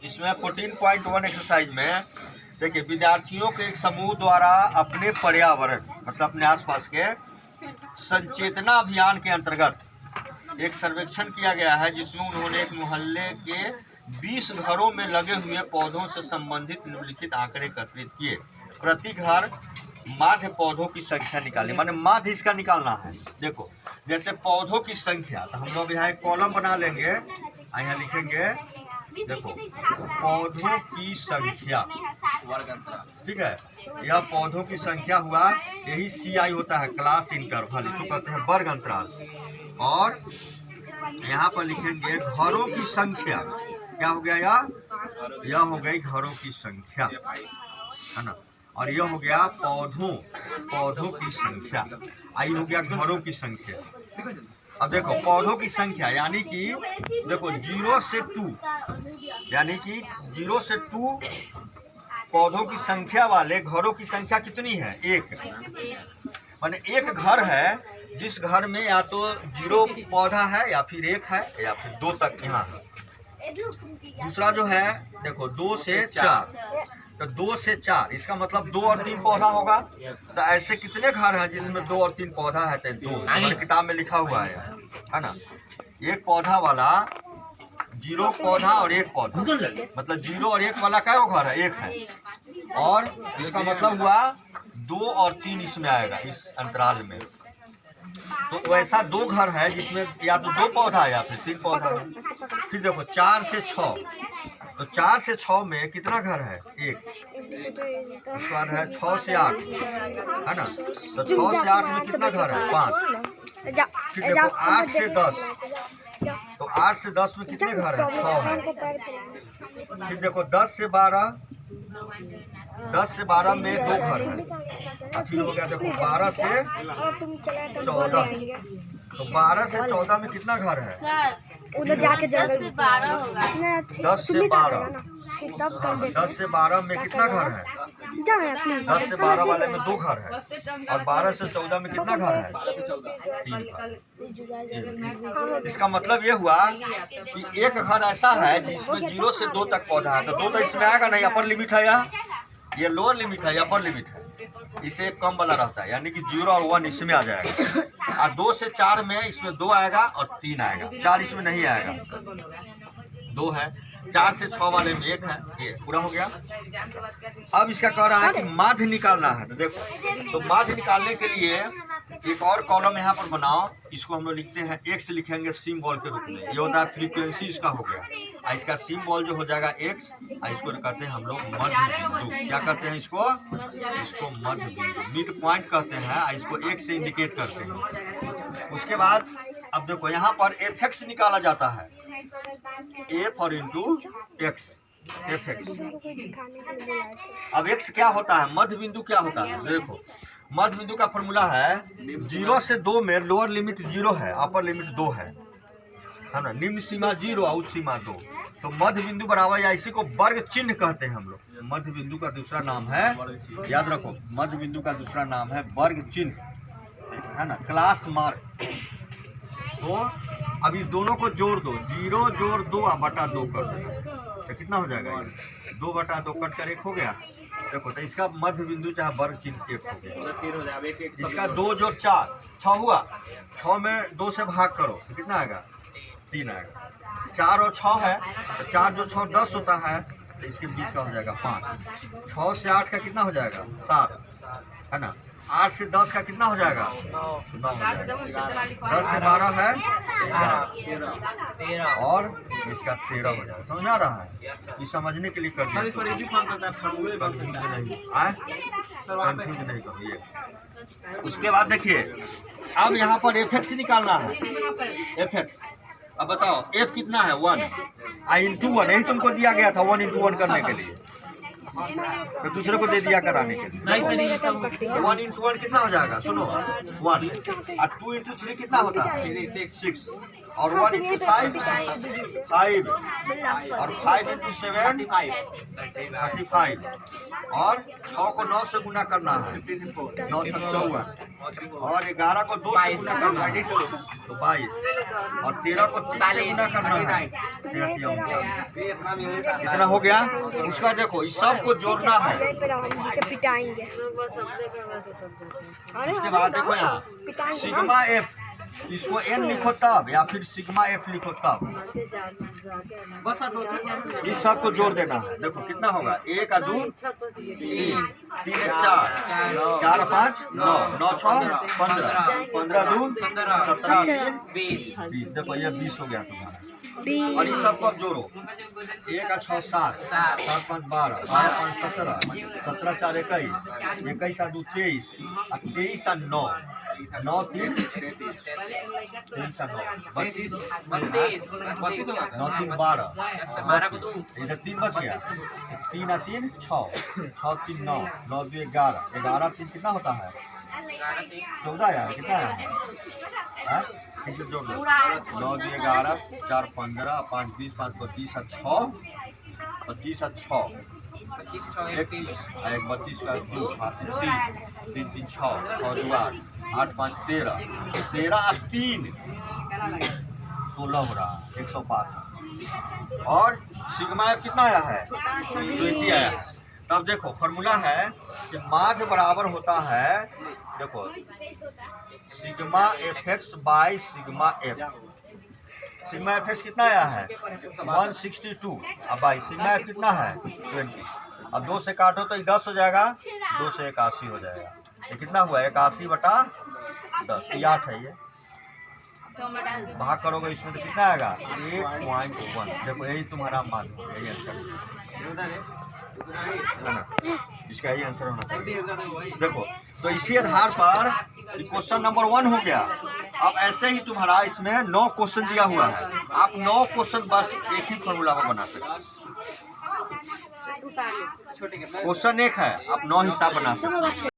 इसमें 14.1 एक्सरसाइज में देखिए, विद्यार्थियों के एक समूह द्वारा अपने पर्यावरण मतलब अपने आसपास के संचेतना अभियान के अंतर्गत एक सर्वेक्षण किया गया है, जिसमें उन्होंने एक मोहल्ले के 20 घरों में लगे हुए पौधों से संबंधित निम्नलिखित आंकड़े एकत्रित किए। प्रति घर माध्य पौधों की संख्या निकाली, माने माध्य इसका निकालना है। देखो, जैसे पौधों की संख्या, तो हम लोग यहाँ एक कॉलम बना लेंगे, यहाँ लिखेंगे, देखो पौधों की संख्या, ठीक है, यह पौधों की संख्या हुआ, यही CI होता है, क्लास इंटरवल, इसको कहते हैं वर्ग अंतराल। और यहाँ पर लिखेंगे घरों की संख्या, क्या हो गया, यह हो गई घरों की संख्या, है ना, और यह हो गया पौधों की संख्या, आई हो गया घरों की संख्या। अब देखो पौधों की संख्या यानी कि देखो 0 से 2, यानी कि 0 से 2 पौधों की संख्या वाले घरों की संख्या कितनी है, 1। माने एक घर है जिस घर में या तो 0 पौधा है या फिर 1 है या फिर 2 तक यहाँ है। दूसरा जो है देखो 2 से 4, तो 2 से 4 इसका मतलब 2 और 3 पौधा होगा। तो ऐसे कितने घर हैं जिसमें 2 और 3 पौधा है, तो 2 किताब में लिखा हुआ है ना। एक पौधा वाला 0 पौधा और 1 पौधा, मतलब 0 और 1 वाला क्या घर है, 1 है, और इसका मतलब हुआ 2 और 3 इसमें आएगा इस अंतराल में। तो वैसा 2 घर है जिसमें या तो 2 पौधा है या फिर 3 पौधा है। फिर देखो 4 से 6, तो 4 से 6 में कितना घर है, 1। उसके बाद है 6 से 8, है ना, तो 6 से 8 में कितना घर है, 5। फिर देखो 8 से 10, तो 8 से 10 में कितने घर है, 6 है। फिर देखो 10 से 12 में 2 घर है। और फिर हो गया देखो 12 से 14, तो 12 से 14 में कितना घर है, 10 से 12 होगा, 10 से 12, 10 से 12 में कितना घर है, 10 से 12 वाले में 2 घर है, और 12 से 14 में कितना घर है, 3 घर। इसका मतलब ये हुआ कि एक घर ऐसा है जिसमें 0 से 2 तक पौधा है, तो 2 तो इसमें आएगा नहीं, अपर लिमिट है, ये लोअर लिमिट है, अपर लिमिट है, इसे कम वाला रहता है, यानी कि 0 और 1 इसमें आ जाएगा। और 2 से 4 में इसमें 2 आएगा और 3 आएगा, 4 इसमें नहीं आएगा, 2 है। 4 से 6 वाले में 1 है, ये पूरा हो गया। अब इसका कह रहा है कि माध्य निकालना है, तो देखो, तो माध्य निकालने के लिए एक और कॉलम यहाँ पर बनाओ, इसको हम लोग लिखते हैं, x लिखेंगे सिंबल के रूप में, ये होता है फ्रीक्वेंसी इसका हो गया, और इसका सिंबल जो हो जाएगा x, और इसको कहते हैं हम लोग मध्य बिंदु। क्या कहते हैं इसको मध्य बिंदु, मिड पॉइंट कहते हैं, और इसको x से इंडिकेट करते हैं। उसके बाद अब देखो यहाँ पर fx निकाला जाता है, a for into x, fx। अब x क्या होता है, मध्य बिंदु क्या होता है, देखो मध्य बिंदु का फॉर्मूला है 0 से 2 में लोअर लिमिट 0 है, अपर लिमिट 2 है ना, निम्न सीमा 0 और उच्च सीमा 2, तो मध्य बिंदु बराबर, या इसी को वर्ग चिन्ह कहते हैं हम लोग। मध्य बिंदु का दूसरा नाम है, याद रखो, मध्य बिंदु का दूसरा नाम है वर्ग चिन्ह, है ना, क्लास मार्क। तो अब इस दोनों को जोड़ दो, 0 जोड़ 2 बटा 2 कर दो, तो कितना हो जाएगा, 2 बटा 2 कट कर 1 हो गया। देखो तो इसका मध्य बिंदु चाहे वर्ग चिन्ह 1 हो गया। इसका 2 जोड़ 4, 6 हुआ, 6 में 2 से भाग करो तो कितना आएगा, 3 आएगा। 4 और 6 है, तो 4 जो 6 10 होता है, तो इसके बीच का हो जाएगा 5। 6 से 8 का कितना हो जाएगा, 7, है ना। 8 से 10 का कितना हो जाएगा, 9 हो जाएगा। 10 से 12 है 13, और इसका 13 हो जाएगा। समझ आ रहा है, ये समझने के लिए कर कंफ्यूज नहीं करिए। उसके बाद देखिए, अब यहाँ पर fx निकालना है, fx। अब बताओ f कितना है, 1 इंटू 1, यही तुमको दिया गया था 1 इंटू 1 करने के लिए, तो दूसरे को दे दिया कराने के लिए। 1 इंटू 1 कितना हो जाएगा, सुनो 1, और 2 इंटू 3 कितना होता है, 6, और 1 into 5 5 और 5 into 7 35 और 6 को 9 से गुना करना है 9 तक 54 और 11 को 2 से गुना करना है तो 22 और 13 को 3 से गुना करना है इतना हो गया। उसका देखो इस सब को जोड़ना है। जिसे पिटाएंगे। उसके बाद देखो यहाँ सिग्मा एफ, इसको एन लिखो तब या फिर सिग्मा एफ लिखो तब, इस सब को जोड़ देना है। देखो कितना होगा 1 का 2 3 3 1 4 4 5 9 9 6 15 15 2 17 20। देखो ये 20 हो गया तुम्हारा। और इन सबको अब जोड़ो 1 का 6 7 7 5 12 12 5 17 17 4 21 21 2 23 23 9 9 3 23 9 32 9 3 12 इधर 3 बच गया 3 3 6 6 3 9 9 2 11 11 3 कितना होता है 14 यार कितना है 9 2 11 4 15 5 20 5 25 6 25 6 1 32 का 2 3 3 3 6 6 2 8 8 5 13 13 3 16 हो रहा 165 और सिग्मा एफ कितना आया है 20 आया। तब देखो फॉर्मूला है कि माध्य बराबर होता है देखो sigma F x by sigma F. Sigma F x कितना आया है 162 अब बाई सिग्मा एफ कितना है 20। अब 2 से काटो तो 10 हो जाएगा 2 से 81 हो जाएगा। ये कितना हुआ 81 बटा 10 8 है ये भाग करोगे इसमें तो कितना आएगा 8.1। देखो यही तुम्हारा मान यही आंसर इसका यही आंसर होना चाहिए। देखो तो इसी आधार पर क्वेश्चन नंबर 1 हो गया। अब ऐसे ही तुम्हारा इसमें 9 क्वेश्चन दिया हुआ है। आप 9 क्वेश्चन बस एक ही फॉर्मूला में बना सकते। क्वेश्चन एक है आप 9 हिसाब बना सकते।